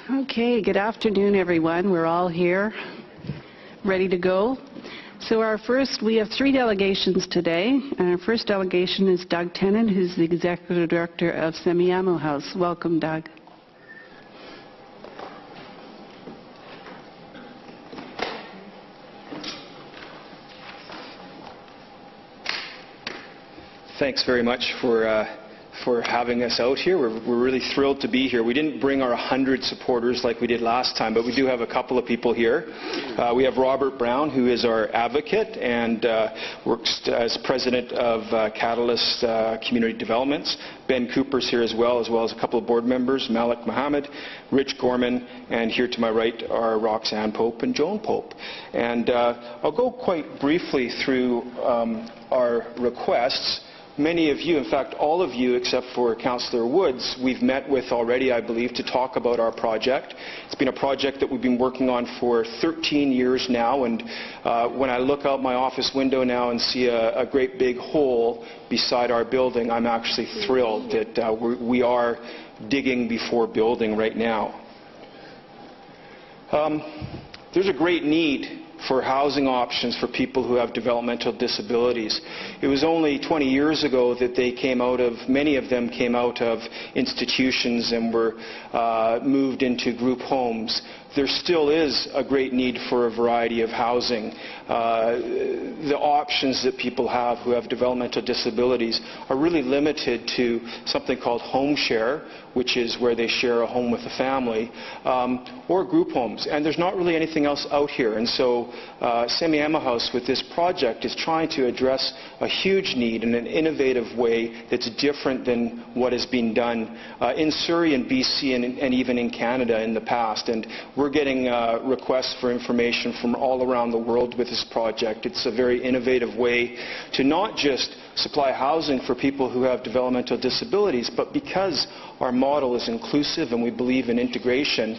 Okay, good afternoon, everyone. We're all here, ready to go. So we have 3 delegations today, and our first delegation is Doug Tennant, who's the Executive Director of Semiahmoo House. Welcome, Doug. Thanks very much for having us out here. We're really thrilled to be here. We didn't bring our 100 supporters like we did last time, but we do have a couple of people here. We have Robert Brown, who is our advocate and works as president of Catalyst Community Developments. Ben Cooper's here as well as a couple of board members, Malik Mohammed, Rich Gorman, and here to my right are Roxanne Pope and Joan Pope. And I'll go quite briefly through our requests. Many of you, in fact all of you except for Councillor Woods, we've met with already, I believe, to talk about our project. It's been a project that we've been working on for 13 years now, and when I look out my office window now and see a great big hole beside our building, I'm actually thrilled that we are digging before building right now. There's a great need for housing options for people who have developmental disabilities. It was only 20 years ago that many of them came out of institutions and were moved into group homes. There still is a great need for a variety of housing. The options that people have who have developmental disabilities are really limited to something called home share, which is where they share a home with a family, or group homes. And there's not really anything else out here. And so Semiahmoo House with this project is trying to address a huge need in an innovative way that's different than what has been done in Surrey and BC and even in Canada in the past. And we're getting requests for information from all around the world with this project. It's a very innovative way to not just supply housing for people who have developmental disabilities, but because our model is inclusive and we believe in integration,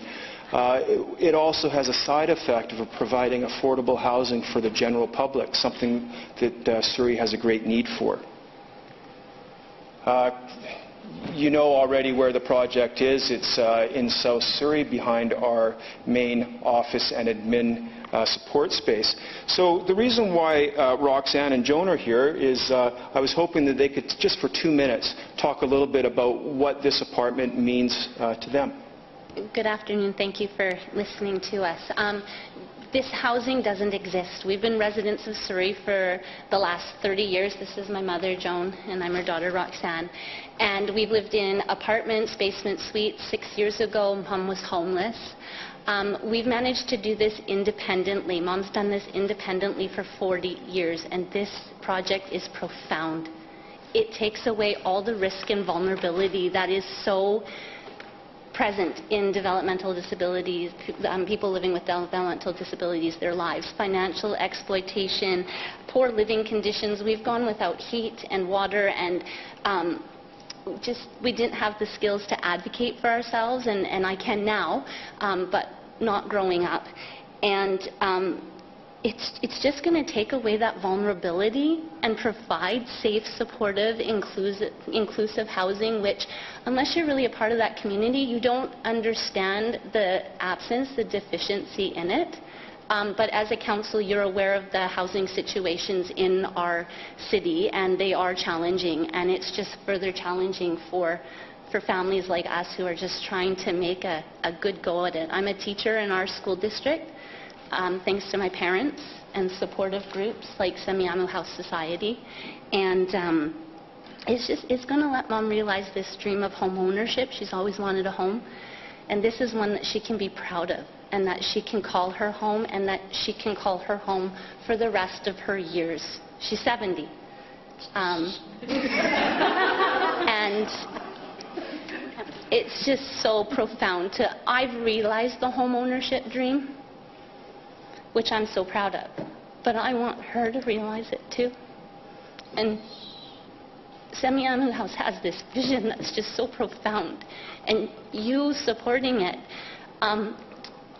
it also has a side effect of providing affordable housing for the general public, something that Surrey has a great need for. You know already where the project is. It's in South Surrey behind our main office and admin support space. So the reason why Roxanne and Joan are here is I was hoping that they could, just for 2 minutes, talk a little bit about what this apartment means to them. Good afternoon. Thank you for listening to us. This housing doesn't exist. We've been residents of Surrey for the last 30 years. This is my mother, Joan, and I'm her daughter, Roxanne. And we've lived in apartments, basement suites. 6 years ago, Mom was homeless. We've managed to do this independently. Mom's done this independently for 40 years, and this project is profound. It takes away all the risk and vulnerability that is so present in developmental disabilities, people living with developmental disabilities, their lives. Financial exploitation, poor living conditions. We've gone without heat and water, and we didn't have the skills to advocate for ourselves, and I can now, but not growing up. And it's just going to take away that vulnerability and provide safe, supportive, inclusive housing, which, unless you're really a part of that community, you don't understand the absence, the deficiency in it. But as a council, you're aware of the housing situations in our city, and they are challenging, and it's just further challenging for families like us who are just trying to make a good go at it. I'm a teacher in our school district, thanks to my parents and supportive groups like Semiahmoo House Society, and it's going to let Mom realize this dream of home ownership. She's always wanted a home, and this is one that she can be proud of, and that she can call her home, and that she can call her home for the rest of her years. She's 70. And it's just so profound. I've realized the home ownership dream, which I'm so proud of, but I want her to realize it too. And Semiahmoo House has this vision that's just so profound, and you supporting it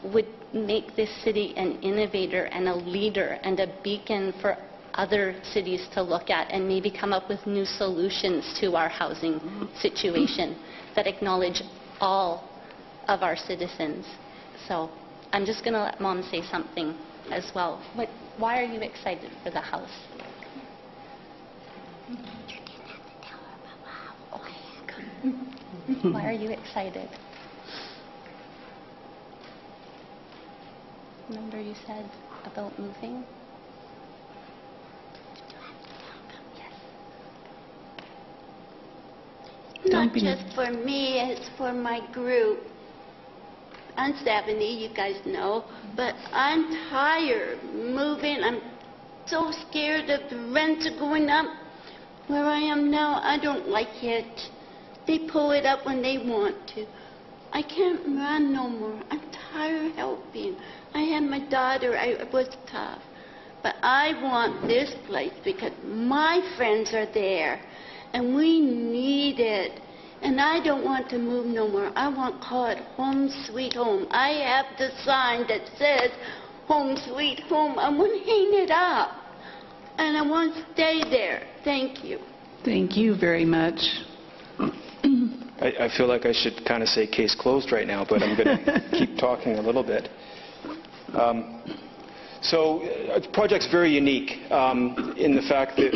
would make this city an innovator and a leader and a beacon for other cities to look at, and maybe come up with new solutions to our housing situation that acknowledge all of our citizens. So I'm just going to let Mom say something as well. Why are you excited for the house? Why are you excited? Remember you said about moving? Not just for me, it's for my group. I'm 70, you guys know, but I'm tired moving. I'm so scared of the rents going up. Where I am now, I don't like it. They pull it up when they want to. I can't run no more. I'm tired of helping. I had my daughter. It was tough. But I want this place because my friends are there, and we need it. And I don't want to move no more. I want to call it Home Sweet Home. I have the sign that says Home Sweet Home. I want to hang it up. And I want to stay there. Thank you. Thank you very much. I feel like I should kind of say case closed right now, but I'm going to keep talking a little bit. The project's very unique in the fact that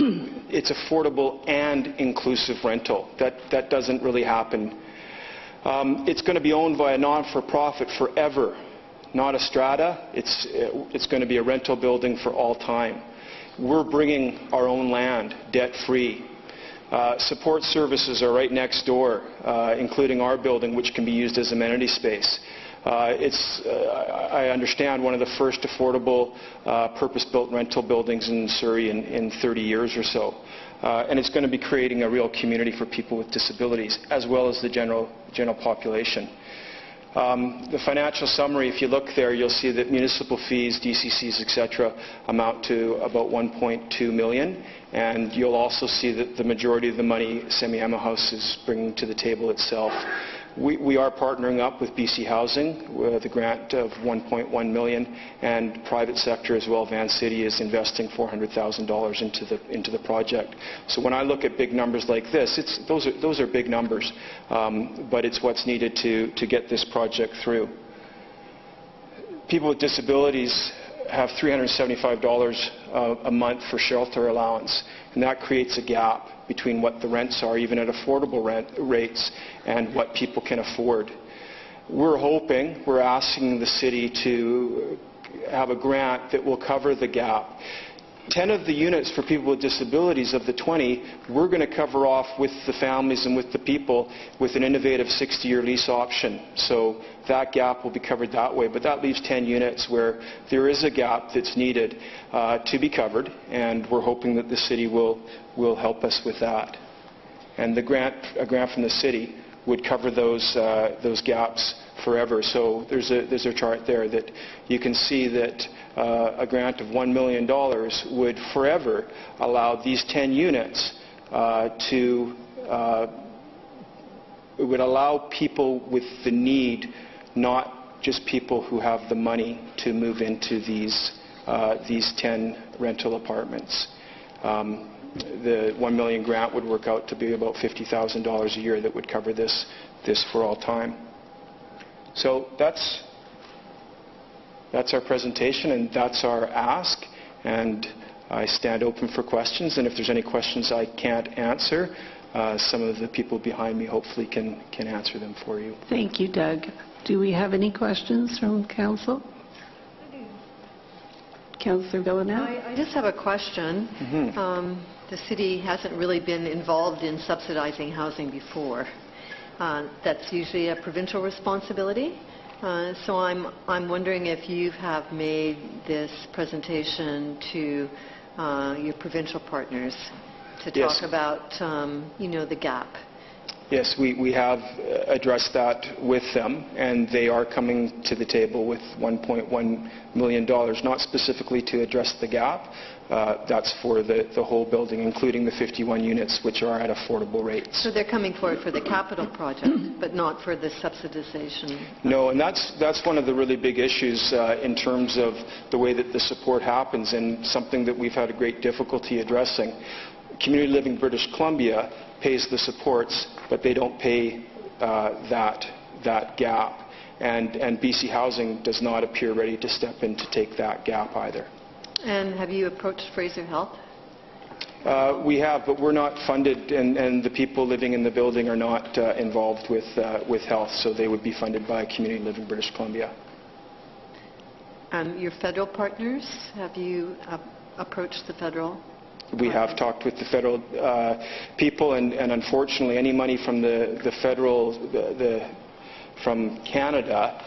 it's affordable and inclusive rental. That doesn't really happen. It's going to be owned by a non-for-profit forever, not a strata. It's going to be a rental building for all time. We're bringing our own land, debt-free. Support services are right next door, including our building, which can be used as amenity space. I understand, one of the first affordable purpose-built rental buildings in Surrey in 30 years or so. And it's going to be creating a real community for people with disabilities, as well as the general population. The financial summary, if you look there, you'll see that municipal fees, DCCs, etc., amount to about $1.2 million. And you'll also see that the majority of the money Semiahmoo House is bringing to the table itself. We are partnering up with BC Housing with a grant of $1.1 million, and private sector as well. Van City is investing $400,000 into the project. So when I look at big numbers like this, those are big numbers, but it's what's needed to get this project through. People with disabilities have $375 a month for shelter allowance, and that creates a gap between what the rents are, even at affordable rates, and what people can afford. We're asking the city to have a grant that will cover the gap. 10 of the units for people with disabilities, of the 20, we're going to cover off with the families and with the people with an innovative 60-year lease option. So that gap will be covered that way. But that leaves 10 units where there is a gap that's needed to be covered, and we're hoping that the city will help us with that. And a grant from the city would cover those gaps forever. So there's a chart there that you can see that a grant of $1 million would forever allow these 10 units it would allow people with the need, not just people who have the money, to move into these 10 rental apartments. The $1 million grant would work out to be about $50,000 a year that would cover this for all time. So that's our presentation, and that's our ask, and I stand open for questions, and if there's any questions I can't answer, some of the people behind me hopefully can answer them for you. Thank you, Doug. Do we have any questions from Council? Councillor Villanelle? I just have a question. Mm-hmm. The city hasn't really been involved in subsidizing housing before. That's usually a provincial responsibility. So I'm wondering if you have made this presentation to your provincial partners to talk about, the gap. Yes, we have addressed that with them, and they are coming to the table with $1.1 million, not specifically to address the gap. That's for the whole building, including the 51 units, which are at affordable rates. So they're coming forward for the capital project, but not for the subsidization? No, and that's one of the really big issues in terms of the way that the support happens, and something that we've had a great difficulty addressing. Community Living British Columbia pays the supports, but they don't pay that gap. and BC Housing does not appear ready to step in to take that gap either. And have you approached Fraser Health? We have, but we're not funded, and the people living in the building are not involved with health, so they would be funded by Community Living British Columbia. Your federal partners, have you approached the federal? We have talked with the federal people, and unfortunately, any money from the federal, from Canada,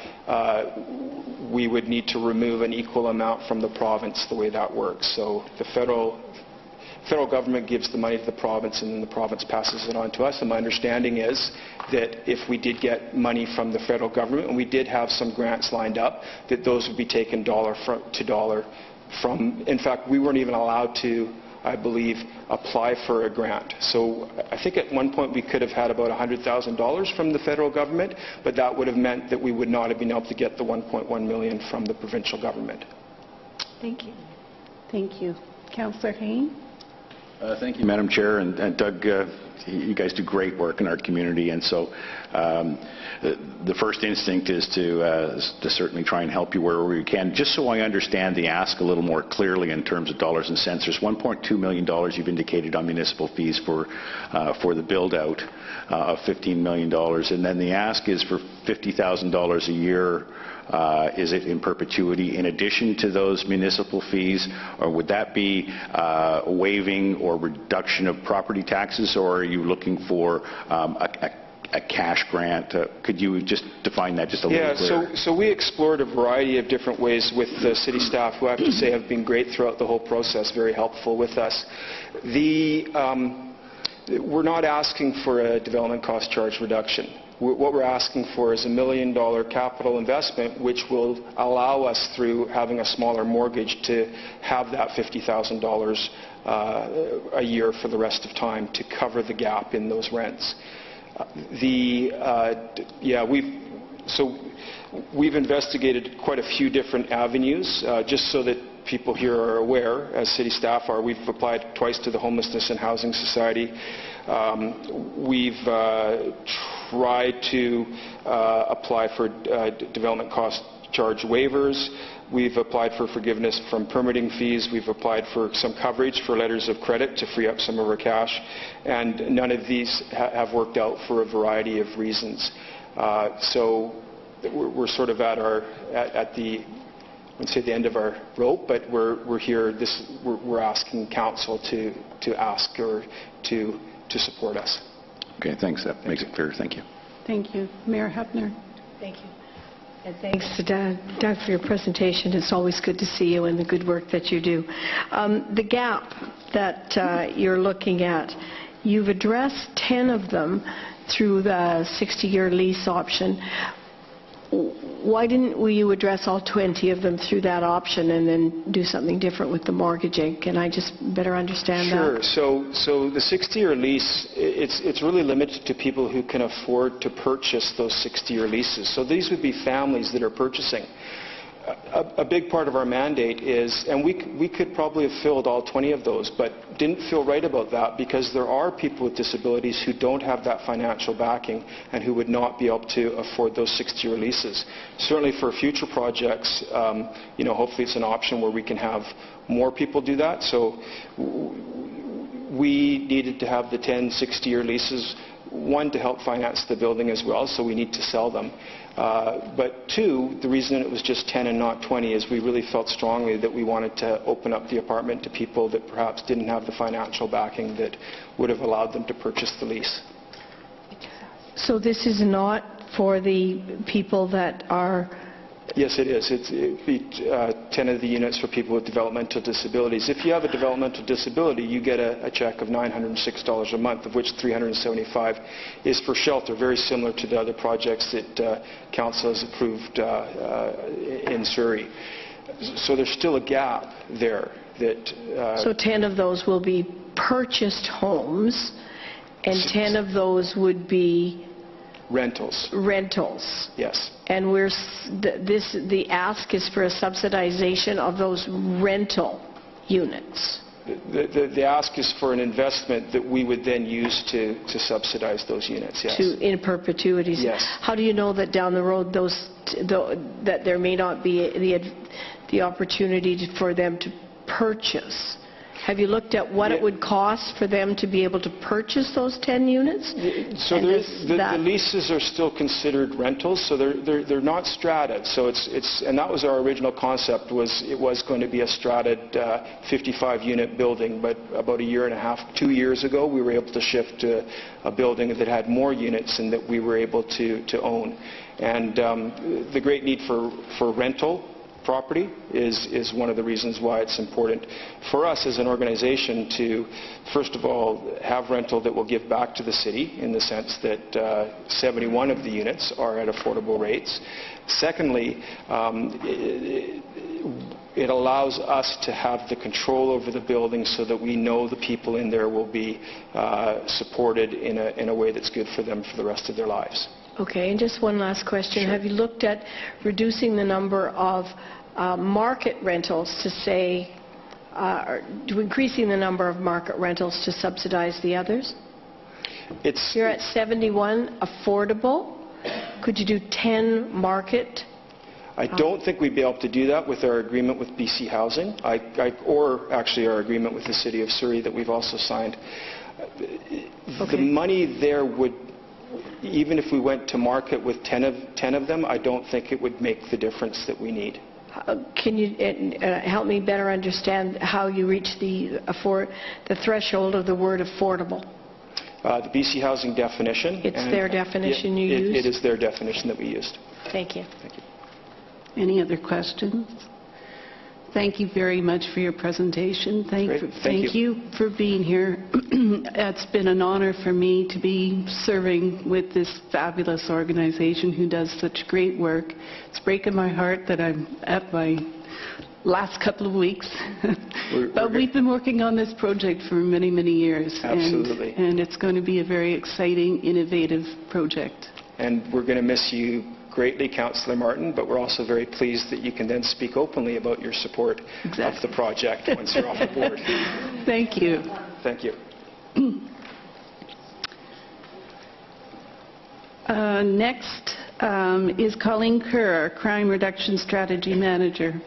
we would need to remove an equal amount from the province, the way that works. So the federal government gives the money to the province, and then the province passes it on to us. And my understanding is that if we did get money from the federal government, and we did have some grants lined up, that those would be taken dollar to dollar from. In fact, we weren't even allowed to, I believe, apply for a grant. So I think at one point we could have had about $100,000 from the federal government, but that would have meant that we would not have been able to get the $1.1 million from the provincial government. Thank you. Thank you. Councillor Hain? Thank you, Madam Chair, and Doug, you guys do great work in our community, and so the first instinct is to certainly try and help you wherever we can. Just so I understand the ask a little more clearly in terms of dollars and cents, there's $1.2 million you've indicated on municipal fees for the build-out of $15 million, and then the ask is for $50,000 a year. Is it in perpetuity in addition to those municipal fees, or would that be waiving or reduction of property taxes, or are you looking for a cash grant? Could you just define that just a little clearer? Yeah, so we explored a variety of different ways with the city staff, who I have to say have been great throughout the whole process, very helpful with us. We're not asking for a development cost charge reduction. What we're asking for is $1 million capital investment, which will allow us, through having a smaller mortgage, to have that $50,000 a year for the rest of time to cover the gap in those rents. We've investigated quite a few different avenues, just so that people here are aware, as city staff are. We've applied twice to the Homelessness and Housing Society. We've tried to apply for development cost charge waivers. We've applied for forgiveness from permitting fees. We've applied for some coverage for letters of credit to free up some of our cash. And none of these have worked out for a variety of reasons. So we're sort of at the, I wouldn't say the end of our rope, but we're here. We're asking council to ask or to support us. Okay, thanks. That makes it clear. Thank you. Thank you. Mayor Hepner. Thank you. And thanks to Doug for your presentation. It's always good to see you and the good work that you do. The gap that you're looking at, you've addressed 10 of them through the 60-year lease option. Why didn't you address all 20 of them through that option and then do something different with the mortgaging? Can I just better understand that? Sure. So the 60-year lease, it's really limited to people who can afford to purchase those 60-year leases. So these would be families that are purchasing. A big part of our mandate is, and we could probably have filled all 20 of those, but didn't feel right about that because there are people with disabilities who don't have that financial backing and who would not be able to afford those 60-year leases. Certainly for future projects, hopefully it's an option where we can have more people do that. So we needed to have the 10 60-year leases, one, to help finance the building as well, so we need to sell them. But two, the reason it was just 10 and not 20 is we really felt strongly that we wanted to open up the apartment to people that perhaps didn't have the financial backing that would have allowed them to purchase the lease. So this is not for the people that are... Yes, it is. It'd be 10 of the units for people with developmental disabilities. If you have a developmental disability, you get a check of $906 a month, of which $375 is for shelter, very similar to the other projects that Council has approved in Surrey. So there's still a gap there. So 10 of those will be purchased homes, and 10 of those would be... Rentals. Rentals. Yes. And the ask is for a subsidization of those rental units. The ask is for an investment that we would then use to subsidize those units, yes. In perpetuity? Yes. How do you know that down the road that there may not be the opportunity for them to purchase? Have you looked at what it would cost for them to be able to purchase those 10 units? So the leases are still considered rentals, so they're not strata. So and that was our original concept, it was going to be a strated 55-unit building, but about a year and a half, 2 years ago, we were able to shift to a building that had more units and that we were able to own. And the great need for rental property is one of the reasons why it's important for us as an organization to, first of all, have rental that will give back to the city in the sense that 71 of the units are at affordable rates. Secondly, it allows us to have the control over the building so that we know the people in there will be supported in a way that's good for them for the rest of their lives. Okay, and just one last question. Sure. Have you looked at reducing the number of market rentals to say, or to increasing the number of market rentals to subsidize the others? You're at 71 affordable. Could you do 10 market? I don't think we'd be able to do that with our agreement with BC Housing, or actually our agreement with the City of Surrey that we've also signed. Okay. The money there would, even if we went to market with 10 of them, I don't think it would make the difference that we need. Can you help me better understand how you reach the threshold of the word affordable? The BC Housing definition. It's their definition you used? It is their definition that we used. Thank you. Thank you. Any other questions? Thank you very much for your presentation. Thank you for being here. It's been an honor for me to be serving with this fabulous organization who does such great work. It's breaking my heart that I'm at my last couple of weeks. But we've been working on this project for many, many years. Absolutely. And it's going to be a very exciting, innovative project. And we're going to miss you greatly, Councillor Martin, but we're also very pleased that you can then speak openly about your support of the project once you're off the board. Thank you. Thank you. Next is Colleen Kerr, our Crime Reduction Strategy Manager.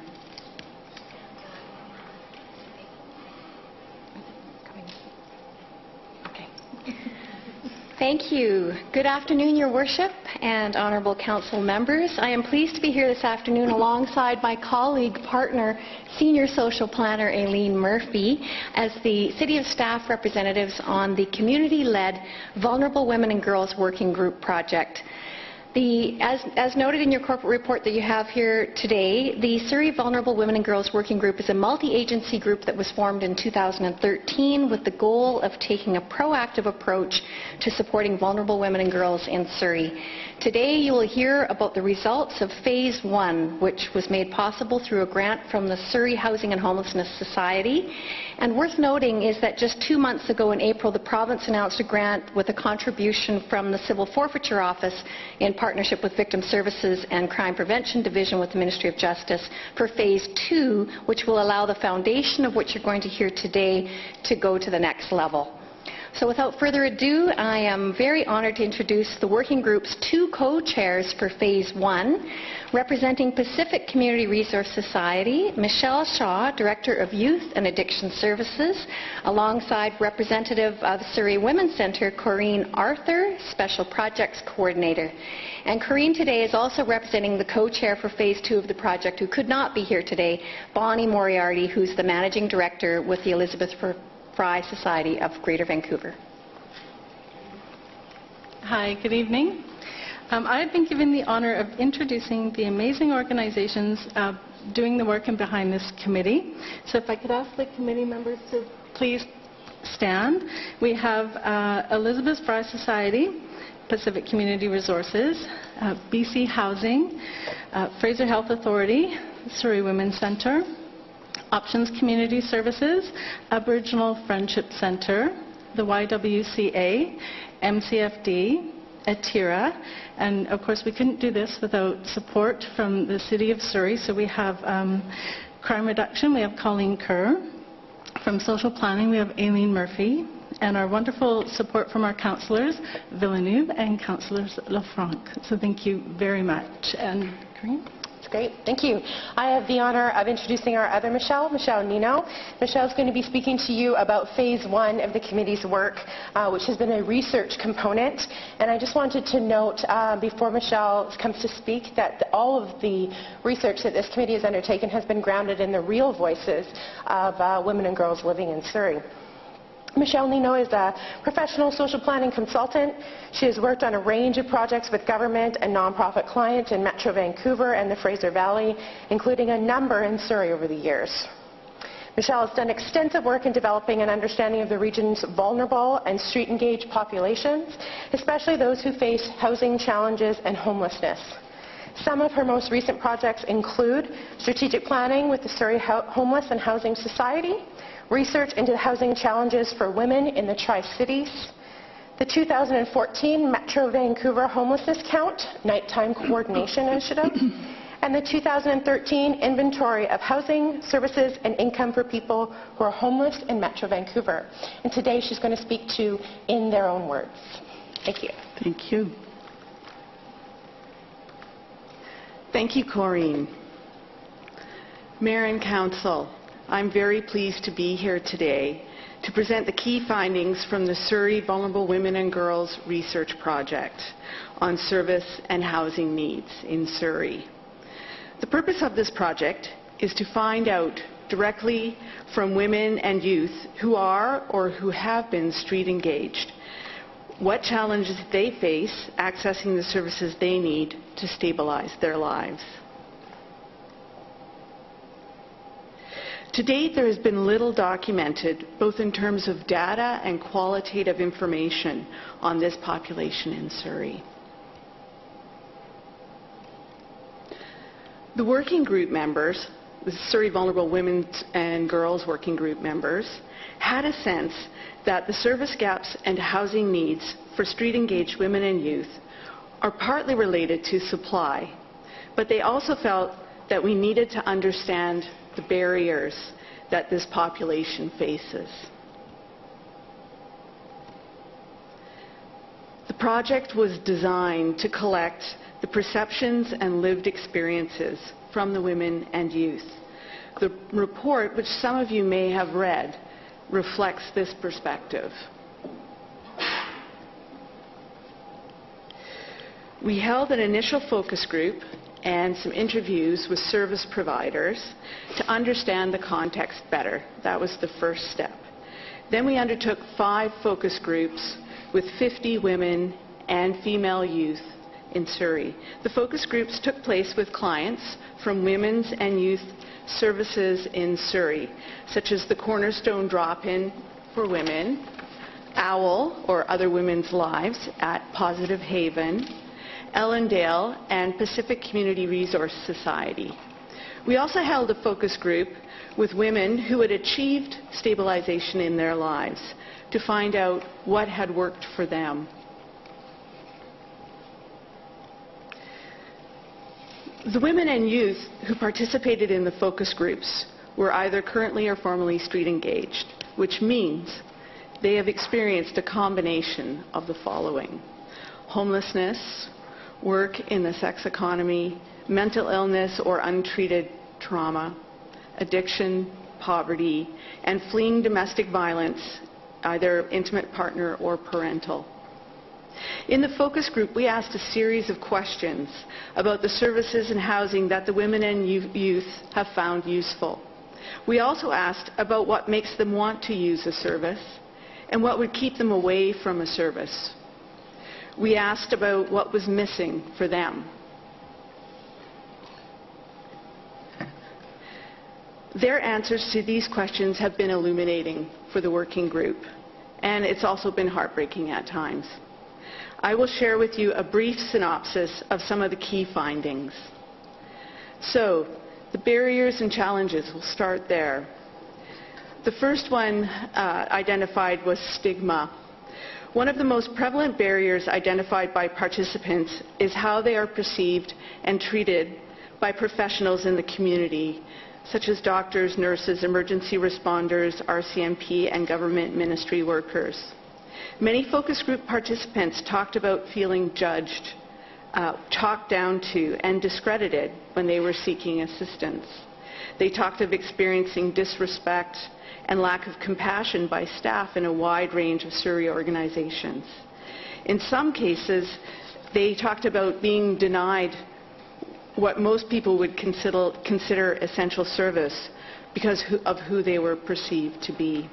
Thank you. Good afternoon, Your Worship and Honourable Council members. I am pleased to be here this afternoon alongside my colleague, partner, Senior Social Planner Aileen Murphy as the City of Staff representatives on the community-led Vulnerable Women and Girls Working Group project. As noted in your corporate report that you have here today, the Surrey Vulnerable Women and Girls Working Group is a multi-agency group that was formed in 2013 with the goal of taking a proactive approach to supporting vulnerable women and girls in Surrey. Today you will hear about the results of Phase 1, which was made possible through a grant from the Surrey Housing and Homelessness Society. And worth noting is that just 2 months ago in April, the province announced a grant with a contribution from the Civil Forfeiture Office in partnership with Victim Services and Crime Prevention Division with the Ministry of Justice for Phase 2, which will allow the foundation of what you're going to hear today to go to the next level. So without further ado, I am very honoured to introduce the working group's 2 co-chairs for Phase 1. Representing Pacific Community Resource Society, Michelle Shaw, Director of Youth and Addiction Services, alongside representative of Surrey Women's Centre, Corinne Arthur, Special Projects Coordinator. And Corinne today is also representing the co-chair for Phase 2 of the project, who could not be here today, Bonnie Moriarty, who's the Managing Director with the Elizabeth Fry Society of Greater Vancouver. Hi, good evening. I've been given the honour of introducing the amazing organizations doing the work and behind this committee. So if I could ask the committee members to please stand. We have Elizabeth Fry Society, Pacific Community Resources, BC Housing, Fraser Health Authority, Surrey Women's Centre, Options Community Services, Aboriginal Friendship Centre, the YWCA, MCFD, Atira, and of course we couldn't do this without support from the City of Surrey, so we have Crime Reduction, we have Colleen Kerr. From social planning, we have Aileen Murphy, and our wonderful support from our councillors, Villeneuve and councillors Lafranc. So thank you very much. And Corinne? Great, thank you. I have the honor of introducing our other Michelle Nino. Michelle's going to be speaking to you about phase 1 of the committee's work, which has been a research component. And I just wanted to note, before Michelle comes to speak, that all of the research that this committee has undertaken has been grounded in the real voices of women and girls living in Surrey. Michelle Nino is a professional social planning consultant. She has worked on a range of projects with government and nonprofit clients in Metro Vancouver and the Fraser Valley, including a number in Surrey over the years. Michelle has done extensive work in developing an understanding of the region's vulnerable and street-engaged populations, especially those who face housing challenges and homelessness. Some of her most recent projects include strategic planning with the Surrey Homeless and Housing Society, research into the housing challenges for women in the Tri-Cities, the 2014 Metro Vancouver Homelessness Count, Nighttime Coordination Initiative, and the 2013 Inventory of Housing, Services and Income for People who are homeless in Metro Vancouver. And today she's going to speak to In Their Own Words. Thank you. Thank you. Thank you, Corinne. Mayor and Council, I'm very pleased to be here today to present the key findings from the Surrey Vulnerable Women and Girls Research Project on service and housing needs in Surrey. The purpose of this project is to find out directly from women and youth who are or who have been street engaged what challenges they face accessing the services they need to stabilize their lives. To date, there has been little documented, both in terms of data and qualitative information on this population in Surrey. The working group members, the Surrey Vulnerable Women and Girls Working Group members, had a sense that the service gaps and housing needs for street-engaged women and youth are partly related to supply, but they also felt that we needed to understand the barriers that this population faces. The project was designed to collect the perceptions and lived experiences from the women and youth. The report, which some of you may have read, reflects this perspective. We held an initial focus group and some interviews with service providers to understand the context better. That was the first step. Then we undertook 5 focus groups with 50 women and female youth in Surrey. The focus groups took place with clients from women's and youth services in Surrey, such as the Cornerstone Drop-In for Women, OWL, or Other Women's Lives, at Positive Haven, Ellendale, and Pacific Community Resource Society. We also held a focus group with women who had achieved stabilization in their lives to find out what had worked for them. The women and youth who participated in the focus groups were either currently or formerly street engaged, which means they have experienced a combination of the following: homelessness, work in the sex economy, mental illness or untreated trauma, addiction, poverty, and fleeing domestic violence, either intimate partner or parental. In the focus group, we asked a series of questions about the services and housing that the women and youth have found useful. We also asked about what makes them want to use a service and what would keep them away from a service. We asked about what was missing for them. Their answers to these questions have been illuminating for the working group, and it's also been heartbreaking at times. I will share with you a brief synopsis of some of the key findings. So, the barriers and challenges, we'll start there. The first one identified was stigma. One of the most prevalent barriers identified by participants is how they are perceived and treated by professionals in the community, such as doctors, nurses, emergency responders, RCMP, and government ministry workers. Many focus group participants talked about feeling judged, talked down to, and discredited when they were seeking assistance. They talked of experiencing disrespect and lack of compassion by staff in a wide range of Surrey organizations. In some cases, they talked about being denied what most people would consider essential service because of who they were perceived to be.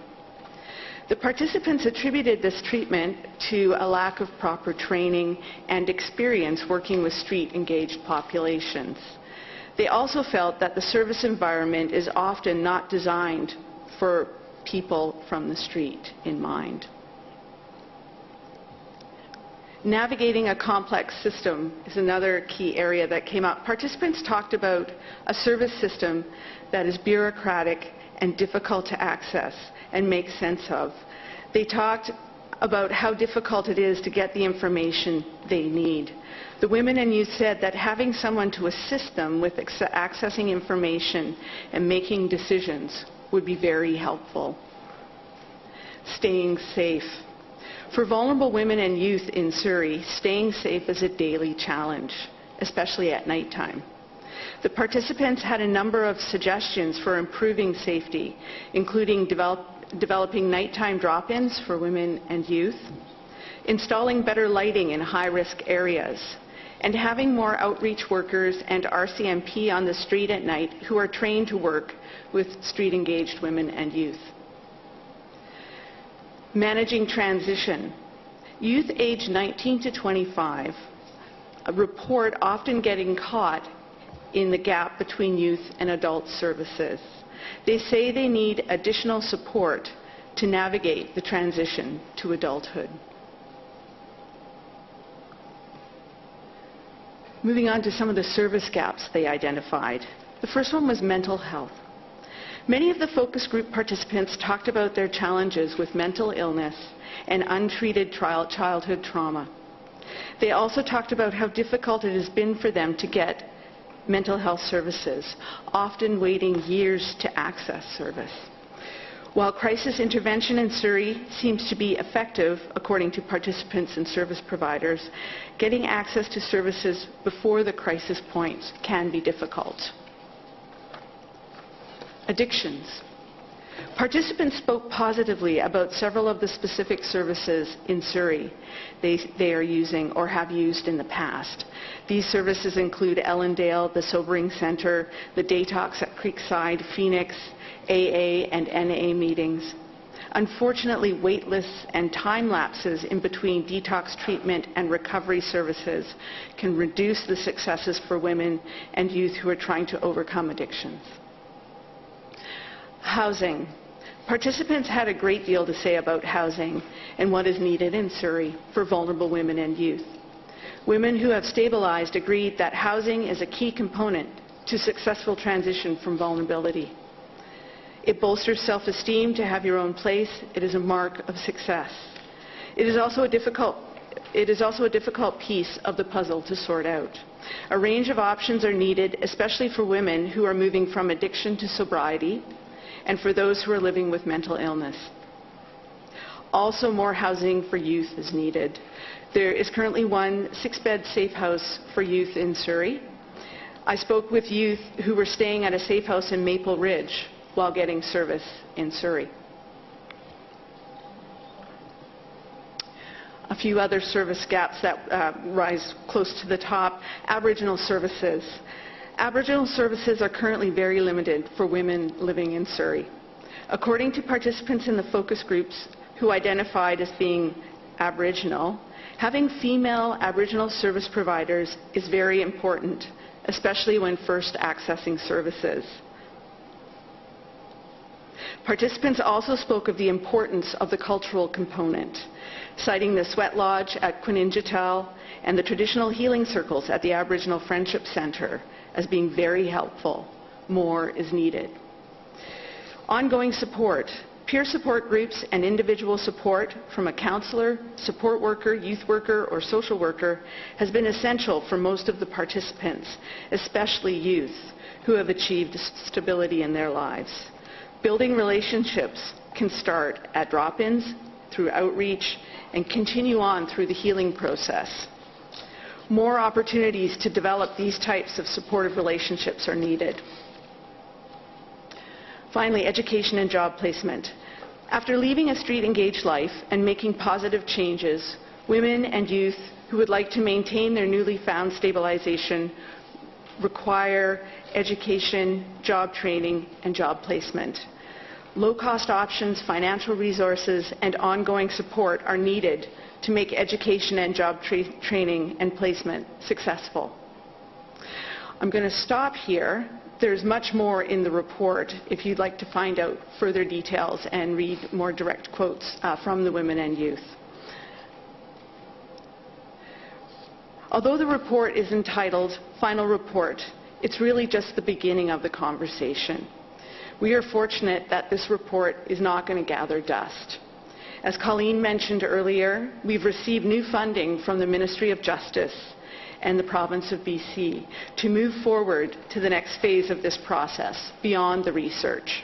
The participants attributed this treatment to a lack of proper training and experience working with street-engaged populations. They also felt that the service environment is often not designed for people from the street in mind. Navigating a complex system is another key area that came up. Participants talked about a service system that is bureaucratic and difficult to access and make sense of. They talked about how difficult it is to get the information they need. The women and youth said that having someone to assist them with accessing information and making decisions would be very helpful. Staying safe. For vulnerable women and youth in Surrey, staying safe is a daily challenge, especially at nighttime. The participants had a number of suggestions for improving safety, including developing nighttime drop-ins for women and youth, installing better lighting in high-risk areas, and having more outreach workers and RCMP on the street at night who are trained to work with street-engaged women and youth. Managing transition. Youth aged 19 to 25 report often getting caught in the gap between youth and adult services. They say they need additional support to navigate the transition to adulthood. Moving on to some of the service gaps they identified. The first one was mental health. Many of the focus group participants talked about their challenges with mental illness and untreated childhood trauma. They also talked about how difficult it has been for them to get mental health services, often waiting years to access service. While crisis intervention in Surrey seems to be effective, according to participants and service providers, getting access to services before the crisis points can be difficult. Addictions. Participants spoke positively about several of the specific services in Surrey they are using or have used in the past. These services include Ellendale, the Sobering Centre, the Detox at Creekside, Phoenix, AA and NA meetings. Unfortunately, wait lists and time lapses in between detox treatment and recovery services can reduce the successes for women and youth who are trying to overcome addictions. Housing. Participants had a great deal to say about housing and what is needed in Surrey for vulnerable women and youth. Women who have stabilized agreed that housing is a key component to successful transition from vulnerability. It bolsters self-esteem to have your own place. It is a mark of success. It is also a difficult piece of the puzzle to sort out. A range of options are needed, especially for women who are moving from addiction to sobriety, and for those who are living with mental illness. Also, more housing for youth is needed. There is currently one 6-bed safe house for youth in Surrey. I spoke with youth who were staying at a safe house in Maple Ridge while getting service in Surrey. A few other service gaps that rise close to the top. Aboriginal services. Aboriginal services are currently very limited for women living in Surrey. According to participants in the focus groups who identified as being Aboriginal, having female Aboriginal service providers is very important, especially when first accessing services. Participants also spoke of the importance of the cultural component, citing the Sweat Lodge at Quininjatal and the traditional healing circles at the Aboriginal Friendship Centre as being very helpful. More is needed. Ongoing support. Peer support groups and individual support from a counsellor, support worker, youth worker, or social worker has been essential for most of the participants, especially youth, who have achieved stability in their lives. Building relationships can start at drop-ins, through outreach, and continue on through the healing process. More opportunities to develop these types of supportive relationships are needed. Finally, education and job placement. After leaving a street-engaged life and making positive changes, women and youth who would like to maintain their newly found stabilization require education, job training, and job placement. Low-cost options, financial resources, and ongoing support are needed to make education and job training and placement successful. I'm going to stop here. There's much more in the report if you'd like to find out further details and read more direct quotes from the women and youth. Although the report is entitled Final Report, it's really just the beginning of the conversation. We are fortunate that this report is not going to gather dust. As Colleen mentioned earlier, we've received new funding from the Ministry of Justice and the province of BC to move forward to the next phase of this process beyond the research.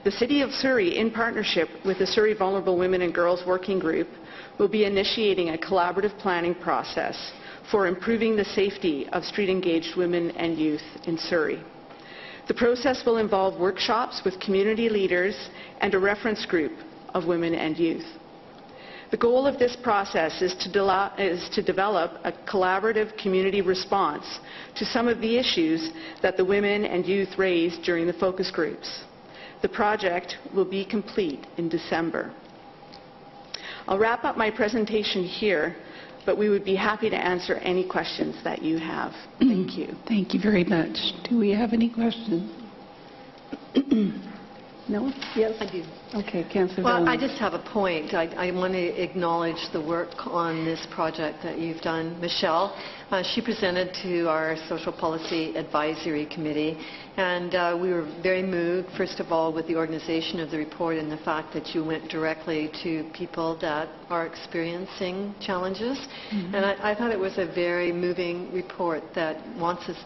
The City of Surrey, in partnership with the Surrey Vulnerable Women and Girls Working Group, will be initiating a collaborative planning process for improving the safety of street-engaged women and youth in Surrey. The process will involve workshops with community leaders and a reference group of women and youth. The goal of this process is to develop a collaborative community response to some of the issues that the women and youth raised during the focus groups. The project will be complete in December. I'll wrap up my presentation here, but we would be happy to answer any questions that you have. Thank you. Thank you very much. Do we have any questions? No? Yes? I do. Okay, Councillor Well, Vallon. I just have a point. I want to acknowledge the work on this project that you've done. Michelle, she presented to our Social Policy Advisory Committee, and we were very moved, first of all, with the organization of the report and the fact that you went directly to people that are experiencing challenges. Mm-hmm. And I thought it was a very moving report that wants us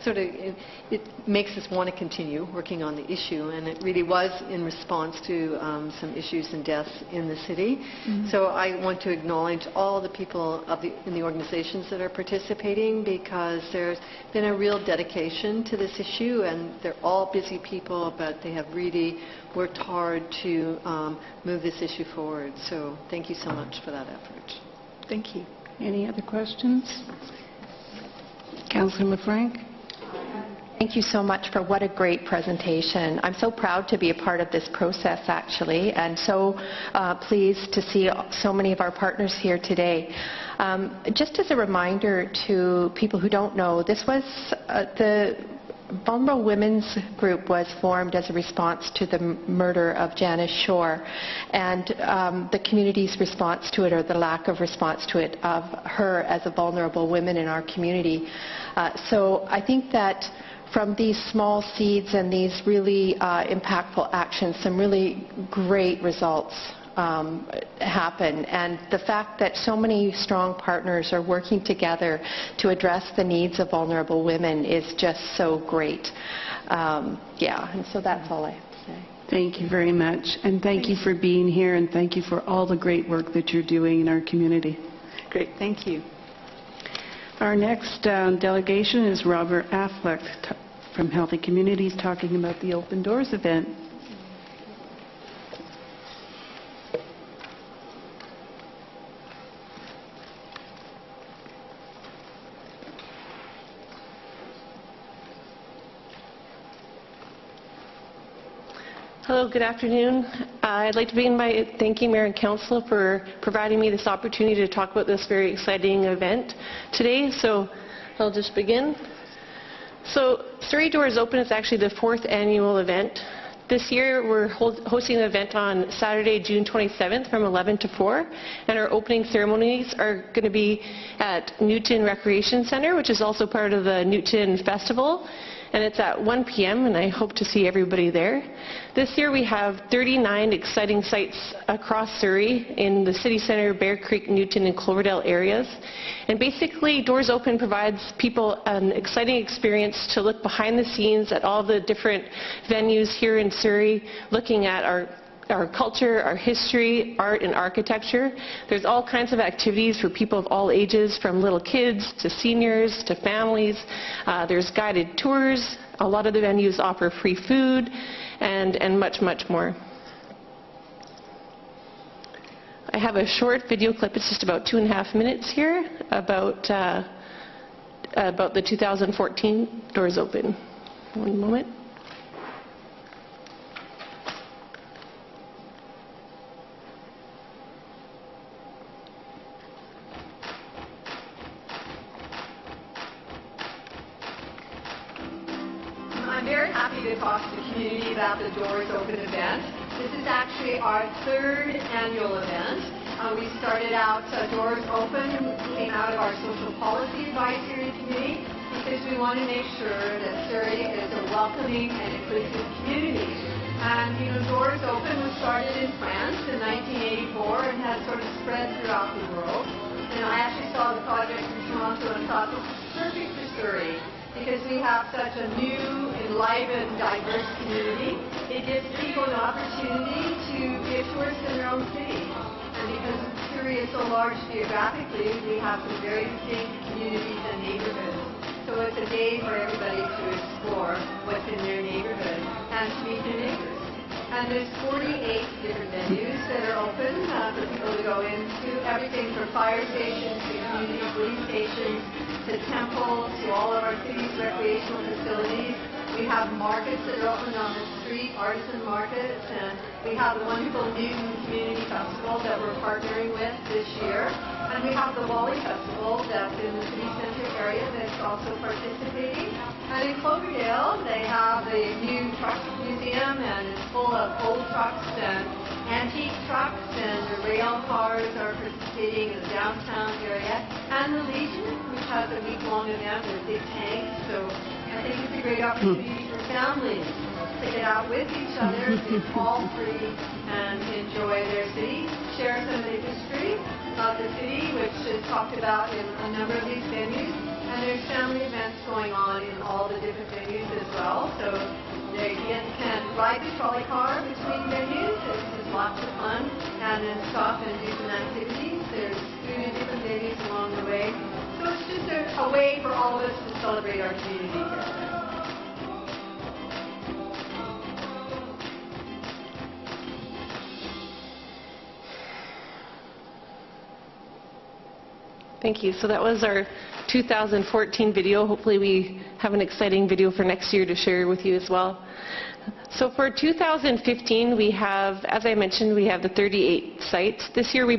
it makes us want to continue working on the issue, and it really was in response to some issues and deaths in the city. Mm-hmm. So I want to acknowledge all the people in the organizations that are participating, because there's been a real dedication to this issue, and they're all busy people, but they have really worked hard to move this issue forward. So thank you so much for that effort. Thank you. Any other questions? Councillor LaFranc? Thank you so much for what a great presentation. I'm so proud to be a part of this process, actually, and so pleased to see so many of our partners here today. Just as a reminder to people who don't know, this was the Vulnerable Women's Group was formed as a response to the murder of Janice Shore, and the community's response to it, or the lack of response to it, of her as a vulnerable woman in our community. So I think that from these small seeds and these really impactful actions, some really great results happen. And the fact that so many strong partners are working together to address the needs of vulnerable women is just so great. And so that's all I have to say. Thank you very much. And thank you for being here, and thank you for all the great work that you're doing in our community. Great. Thank you. Our next delegation is Robert Affleck from Healthy Communities, talking about the Open Doors event. Hello, good afternoon. I'd like to begin by thanking Mayor and Council for providing me this opportunity to talk about this very exciting event today. So I'll just begin. So Surrey Doors Open is actually the 4th annual event. This year we're hosting an event on Saturday, June 27th from 11 to 4, and our opening ceremonies are going to be at Newton Recreation Centre, which is also part of the Newton Festival. and it's at 1 p.m. and I hope to see everybody there. This year we have 39 exciting sites across Surrey in the city centre, Bear Creek, Newton and Cloverdale areas. And basically Doors Open provides people an exciting experience to look behind the scenes at all the different venues here in Surrey, looking at our culture, our history, art and architecture. There's all kinds of activities for people of all ages, from little kids to seniors to families. There's guided tours. A lot of the venues offer free food and much, much more. I have a short video clip. It's just about 2.5 minutes here about the 2014 Doors Open. One moment. I'm very happy to talk to the community about the Doors Open event. This is actually our 3rd annual event. We started out Doors Open, came out of our Social Policy Advisory Committee, because we want to make sure that Surrey is a welcoming and inclusive community. And Doors Open was started in France in 1984 and has sort of spread throughout the world. I actually saw the project in Toronto and thought this is perfect for Surrey, because we have such a new, enlivened, diverse community. It gives people an opportunity to give tours in their own city. And because Surrey is so large geographically, we have some very distinct communities and neighborhoods. So it's a day for everybody to explore what's in their neighborhood and to meet their neighbors. And there's 48 different venues that are open for people to go into, everything from fire stations to community police stations, to temples, to all of our city's recreational facilities. We have markets that are open on the street, artisan markets, and we have a wonderful new community festival that we're partnering with this year. And we have the Wally Festival that's in the city centre area that's also participating. And in Cloverdale, they have a new truck museum, and it's full of old trucks and antique trucks, and the rail cars are participating in the downtown area. And the Legion, which has a week-long event with big tanks, so I think it's a great opportunity for families to get out with each other, it's all free, and enjoy their city, share some of the history of the city, which is talked about in a number of these venues. And there's family events going on in all the different venues as well. So they can ride the trolley car between venues. It's lots of fun. And then stop and do some activities. There's food in different venues along the way. So it's just a way for all of us to celebrate our community here. Thank you. So that was our 2014 video. Hopefully we have an exciting video for next year to share with you as well. So for 2015, we have, as I mentioned, we have the 38 sites. This year we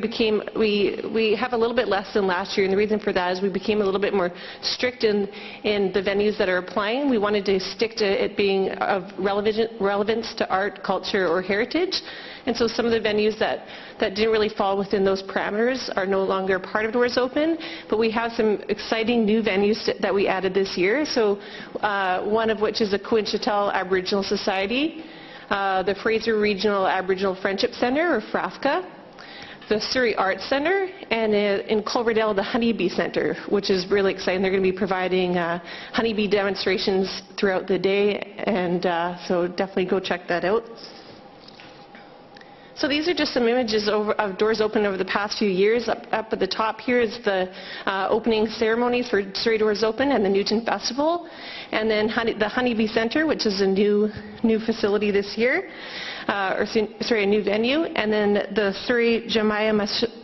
have a little bit less than last year, and the reason for that is we became a little bit more strict in the venues that are applying. We wanted to stick to it being of relevance to art, culture, or heritage. And so some of the venues that didn't really fall within those parameters are no longer part of Doors Open, but we have some exciting new venues that we added this year. So one of which is the Coinchetel Aboriginal Society, the Fraser Regional Aboriginal Friendship Centre, or FRAFCA, the Surrey Arts Centre, and in Cloverdale, the Honeybee Centre, which is really exciting. They're going to be providing honeybee demonstrations throughout the day, and so definitely go check that out. So these are just some images of Doors Open over the past few years. Up at the top here is the opening ceremonies for Surrey Doors Open and the Newton Festival. And then the Honeybee Centre, which is a new facility this year, a new venue. And then the Surrey Jamia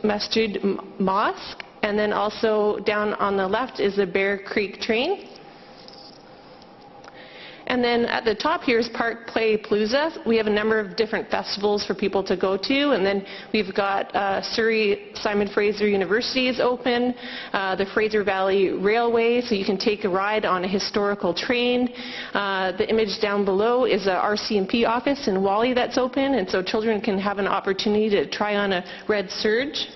Masjid Mosque. And then also down on the left is the Bear Creek Train. And then at the top here is Park Play Palooza. We have a number of different festivals for people to go to. And then we've got Surrey Simon Fraser University is open, the Fraser Valley Railway, so you can take a ride on a historical train. The image down below is a RCMP office in Wally that's open, and so children can have an opportunity to try on a red surge.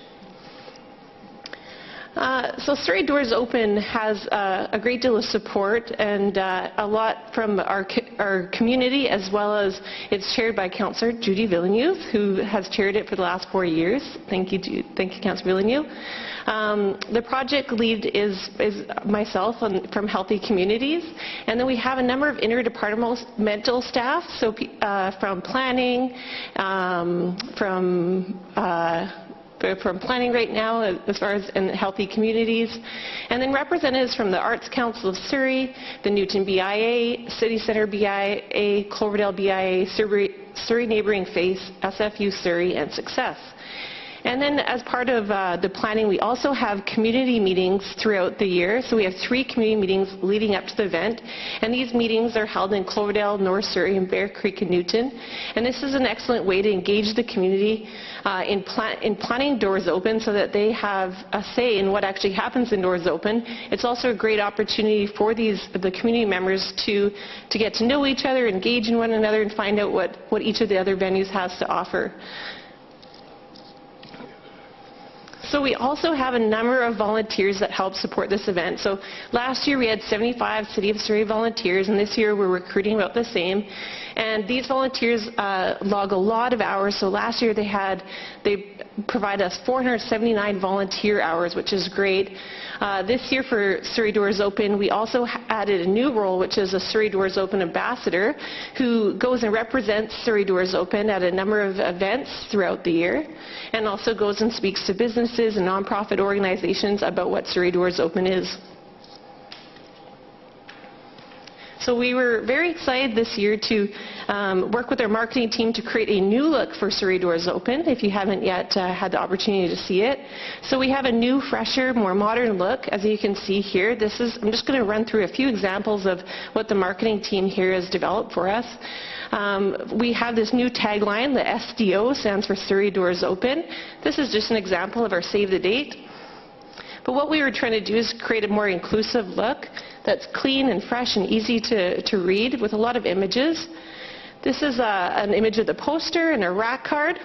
So Surrey Doors Open has a great deal of support and a lot from our community, as well as it's chaired by Councillor Judy Villeneuve, who has chaired it for the last 4 years. Thank you, Councillor Villeneuve. The project lead is myself from Healthy Communities, and then we have a number of interdepartmental staff, so from planning, from planning right now as far as in Healthy Communities, and then representatives from the Arts Council of Surrey, the Newton BIA, City Centre BIA, Cloverdale BIA, Surrey Neighbouring Face, SFU Surrey, and Success. And then as part of the planning, we also have community meetings throughout the year. So we have 3 community meetings leading up to the event. And these meetings are held in Cloverdale, North Surrey, and Bear Creek and Newton. And this is an excellent way to engage the community in planning Doors Open so that they have a say in what actually happens in Doors Open. It's also a great opportunity for the community members to get to know each other, engage in one another, and find out what each of the other venues has to offer. So we also have a number of volunteers that help support this event. So last year we had 75 City of Surrey volunteers, and this year we're recruiting about the same. And these volunteers log a lot of hours. So last year they provide us 479 volunteer hours, which is great. This year for Surrey Doors Open, we also added a new role, which is a Surrey Doors Open ambassador, who goes and represents Surrey Doors Open at a number of events throughout the year, and also goes and speaks to businesses and nonprofit organizations about what Surrey Doors Open is. So we were very excited this year to work with our marketing team to create a new look for Surrey Doors Open, if you haven't yet had the opportunity to see it. So we have a new, fresher, more modern look, as you can see here. I'm just going to run through a few examples of what the marketing team here has developed for us. We have this new tagline, the SDO stands for Surrey Doors Open. This is just an example of our Save the Date. But what we were trying to do is create a more inclusive look that's clean and fresh and easy to read with a lot of images. This is an image of the poster and a rack card.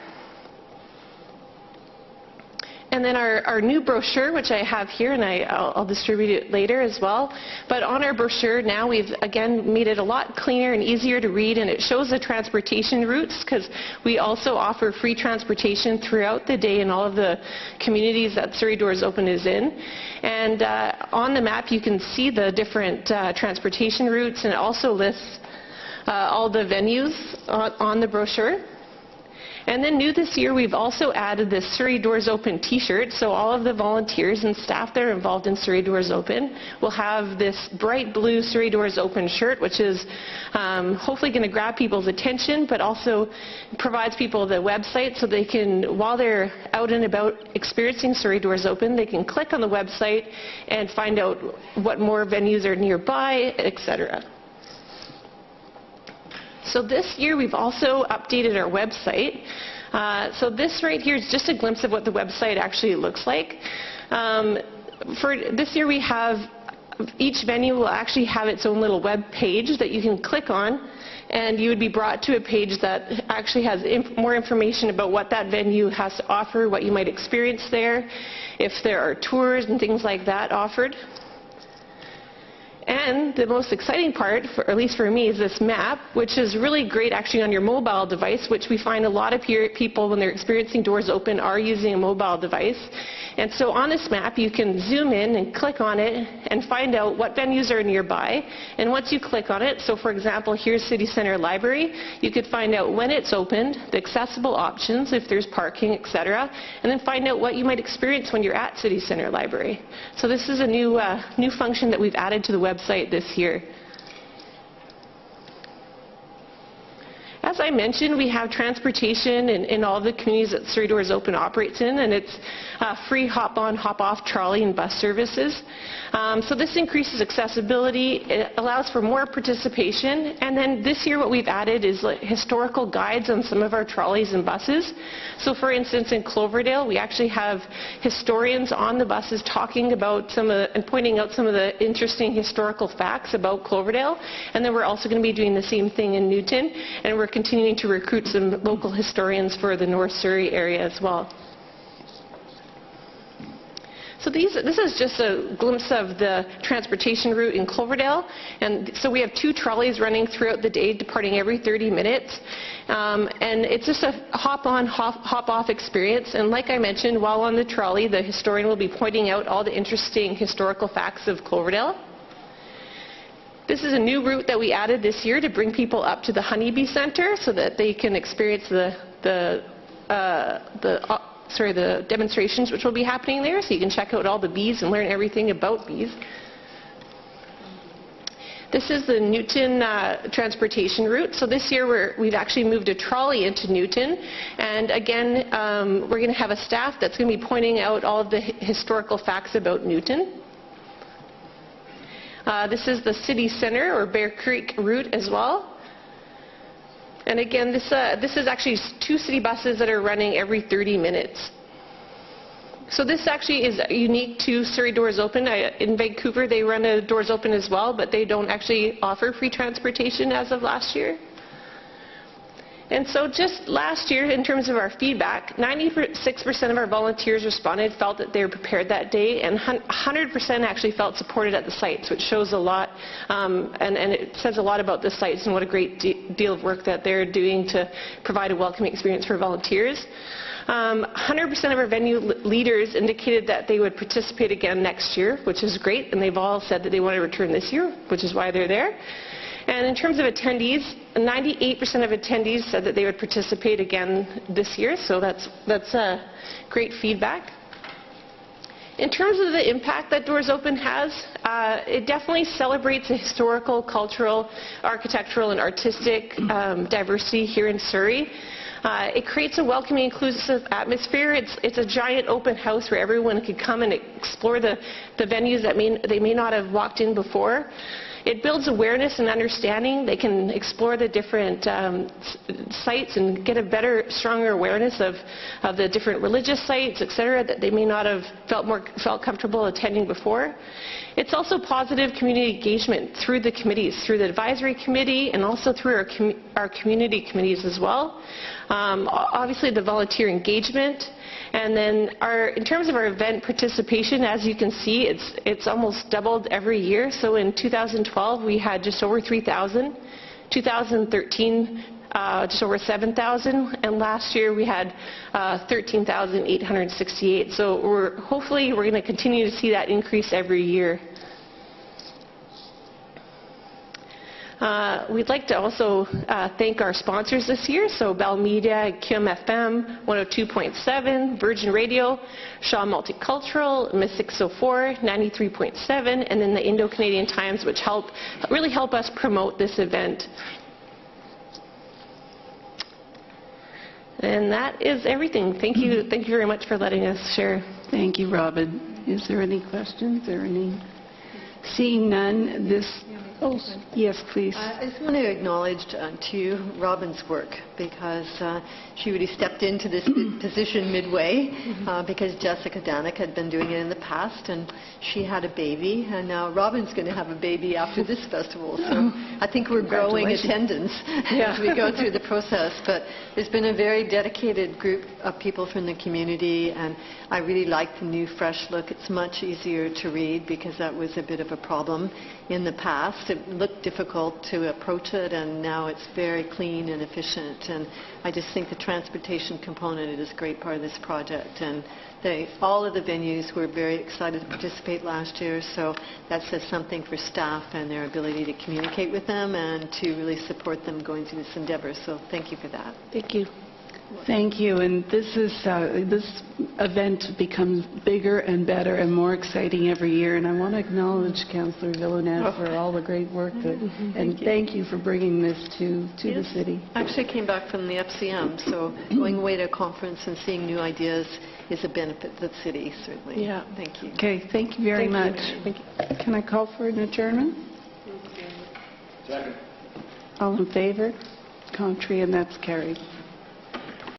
And then our new brochure, which I have here, and I'll distribute it later as well. But on our brochure now, we've again made it a lot cleaner and easier to read, and it shows the transportation routes, because we also offer free transportation throughout the day in all of the communities that Surrey Doors Open is in. And on the map, you can see the different transportation routes, and it also lists all the venues on the brochure. And then new this year, we've also added this Surrey Doors Open t-shirt. So all of the volunteers and staff that are involved in Surrey Doors Open will have this bright blue Surrey Doors Open shirt, which is hopefully going to grab people's attention, but also provides people the website so they can, while they're out and about experiencing Surrey Doors Open, they can click on the website and find out what more venues are nearby, etc. So this year we've also updated our website. So this right here is just a glimpse of what the website actually looks like. For this year we have, each venue will actually have its own little web page that you can click on, and you would be brought to a page that actually has more information about what that venue has to offer, what you might experience there, if there are tours and things like that offered. And the most exciting part, at least for me, is this map, which is really great actually on your mobile device, which we find a lot of people, when they're experiencing Doors Open, are using a mobile device. And so on this map, you can zoom in and click on it and find out what venues are nearby. And once you click on it, so for example, here's City Centre Library, you could find out when it's opened, the accessible options, if there's parking, etc., and then find out what you might experience when you're at City Centre Library. So this is a new function that we've added to the website this year. As I mentioned, we have transportation in all the communities that Surrey Doors Open operates in, and it's free hop-on, hop-off trolley and bus services. So this increases accessibility, it allows for more participation, and then this year what we've added is historical guides on some of our trolleys and buses. So for instance, in Cloverdale, we actually have historians on the buses talking about and pointing out some of the interesting historical facts about Cloverdale, and then we're also going to be doing the same thing in Newton, and we're continuing to recruit some local historians for the North Surrey area as well. So this is just a glimpse of the transportation route in Cloverdale. And so we have 2 trolleys running throughout the day, departing every 30 minutes. And it's just a hop-on, hop-off experience. And like I mentioned, while on the trolley, the historian will be pointing out all the interesting historical facts of Cloverdale. This is a new route that we added this year to bring people up to the Honeybee Centre so that they can experience the demonstrations which will be happening there, so you can check out all the bees and learn everything about bees. This is the Newton transportation route. So this year we've actually moved a trolley into Newton, and again we're going to have a staff that's going to be pointing out all of the historical facts about Newton. This is the city centre or Bear Creek route as well. And again, this is actually 2 city buses that are running every 30 minutes. So this actually is unique to Surrey Doors Open. In Vancouver, they run a Doors Open as well, but they don't actually offer free transportation as of last year. And so just last year, in terms of our feedback, 96% of our volunteers responded, felt that they were prepared that day, and 100% actually felt supported at the sites, which shows a lot, and it says a lot about the sites and what a great deal of work that they're doing to provide a welcoming experience for volunteers. 100% of our venue leaders indicated that they would participate again next year, which is great, and they've all said that they want to return this year, which is why they're there. And in terms of attendees, 98% of attendees said that they would participate again this year, so that's great feedback. In terms of the impact that Doors Open has, it definitely celebrates the historical, cultural, architectural, and artistic diversity here in Surrey. It creates a welcoming, inclusive atmosphere. It's a giant open house where everyone can come and explore the venues that they may not have walked in before. It builds awareness and understanding. They can explore the different sites and get a better, stronger awareness of the different religious sites, etc., that they may not have felt comfortable attending before. It's also positive community engagement through the committees, through the advisory committee and also through our community committees as well. Obviously the volunteer engagement. And then in terms of our event participation, as you can see, it's almost doubled every year. So in 2012, we had just over 3,000. 2013, just over 7,000. And last year, we had 13,868. So hopefully, we're going to continue to see that increase every year. We'd like to also thank our sponsors this year, so Bell Media, QMFM, 102.7, Virgin Radio, Shaw Multicultural, Miss 604, 93.7, and then the Indo-Canadian Times, which really help us promote this event. And that is everything. Thank you very much for letting us share. Thank you, Robin. Is there any questions or any? Seeing none, Oh, yes, please. I just want to acknowledge to Robin's work because she really stepped into this position midway because Jessica Danek had been doing it in the past and she had a baby and now Robin's going to have a baby after this festival. So I think we're growing attendance as we go through the process. But there's been a very dedicated group of people from the community and I really like the new fresh look. It's much easier to read because that was a bit of a problem in the past. It looked difficult to approach it and now it's very clean and efficient and I just think the transportation component is a great part of this project and all of the venues were very excited to participate last year, so that says something for staff and their ability to communicate with them and to really support them going through this endeavor, so thank you for that. Thank you. Thank you. And this event becomes bigger and better and more exciting every year. And I want to acknowledge Councillor Villeneuve for all the great work and thank you for bringing this to the city. I actually came back from the FCM, so going away to a conference and seeing new ideas is a benefit to the city, certainly. Yeah. Thank you. Okay. Thank you very much. Thank you. Can I call for an adjournment? Second. All in favor? Contrary, and that's carried.